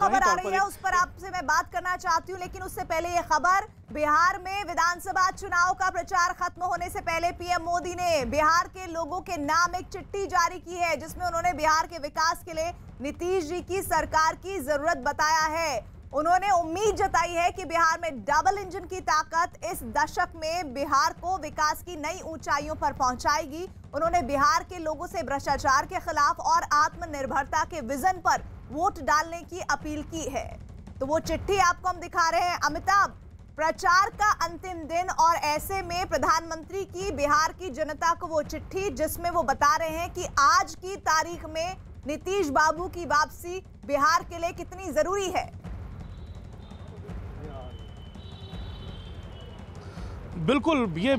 खबर आ रही है उस पर आपसे मैं बात करना चाहती हूँ, लेकिन उससे पहले ये खबर, बिहार में विधानसभा चुनाव का प्रचार खत्म होने से पहले पीएम मोदी ने बिहार के लोगों के नाम एक चिट्ठी जारी की है, जिसमें उन्होंने बिहार के विकास के लिए नीतीश जी की सरकार की जरूरत बताया है। उन्होंने उम्मीद जताई है कि बिहार में डबल इंजन की ताकत इस दशक में बिहार को विकास की नई ऊंचाइयों पर पहुंचाएगी। उन्होंने बिहार के लोगों से भ्रष्टाचार के खिलाफ और आत्मनिर्भरता के विजन पर वोट डालने की अपील की है। तो वो चिट्ठी आपको हम दिखा रहे हैं। अमिताभ, प्रचार का अंतिम दिन और ऐसे में प्रधानमंत्री की बिहार की जनता को वो चिट्ठी, जिसमें वो बता रहे हैं कि आज की तारीख में नीतीश बाबू की वापसी बिहार के लिए कितनी जरूरी है। बिल्कुल, ये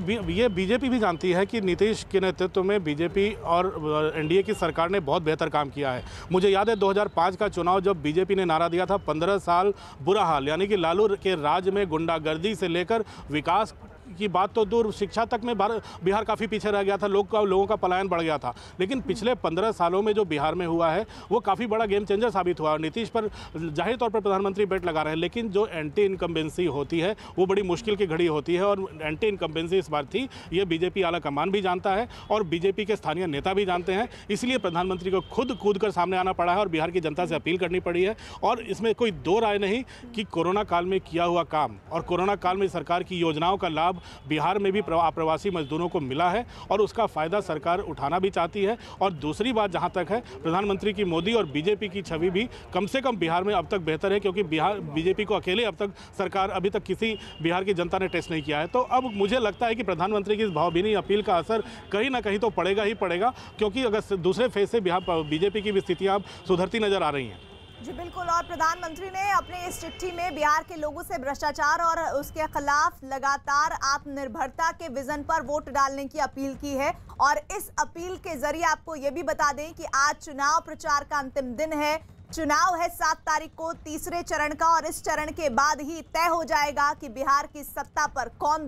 बीजेपी भी जानती है कि नीतीश के नेतृत्व में बीजेपी और एनडीए की सरकार ने बहुत बेहतर काम किया है। मुझे याद है 2005 का चुनाव, जब बीजेपी ने नारा दिया था 15 साल बुरा हाल, यानी कि लालू के राज में गुंडागर्दी से लेकर विकास की बात तो दूर, शिक्षा तक में बिहार काफ़ी पीछे रह गया था, लोगों का पलायन बढ़ गया था। लेकिन पिछले 15 सालों में जो बिहार में हुआ है वो काफ़ी बड़ा गेम चेंजर साबित हुआ। और नीतीश पर जाहिर तौर पर प्रधानमंत्री बेट लगा रहे हैं, लेकिन जो एंटी इनकम्बेंसी होती है वो बड़ी मुश्किल की घड़ी होती है, और एंटी इनकम्बेंसी इस बार थी। ये बीजेपी आला कमान भी जानता है और बीजेपी के स्थानीय नेता भी जानते हैं, इसलिए प्रधानमंत्री को खुद कूद कर सामने आना पड़ा है और बिहार की जनता से अपील करनी पड़ी है। और इसमें कोई दो राय नहीं कि कोरोना काल में किया हुआ काम और कोरोना काल में सरकार की योजनाओं का लाभ बिहार में भी प्रवासी मजदूरों को मिला है, और उसका फ़ायदा सरकार उठाना भी चाहती है। और दूसरी बात जहां तक है, प्रधानमंत्री की मोदी और बीजेपी की छवि भी कम से कम बिहार में अब तक बेहतर है, क्योंकि बिहार बीजेपी को अकेले अब तक सरकार, अभी तक किसी बिहार की जनता ने टेस्ट नहीं किया है। तो अब मुझे लगता है कि प्रधानमंत्री की इस भावभीनी अपील का असर कहीं ना कहीं तो पड़ेगा ही पड़ेगा, क्योंकि अगर दूसरे फेज से बिहार बीजेपी की भी स्थितियाँ सुधरती नजर आ रही हैं। जी बिल्कुल, और प्रधानमंत्री ने अपने इस चिट्ठी में बिहार के लोगों से भ्रष्टाचार और उसके खिलाफ लगातार आत्मनिर्भरता के विजन पर वोट डालने की अपील की है। और इस अपील के जरिए आपको ये भी बता दें कि आज चुनाव प्रचार का अंतिम दिन है। चुनाव है 7 तारीख को, तीसरे चरण का, और इस चरण के बाद ही तय हो जाएगा कि बिहार की सत्ता पर कौन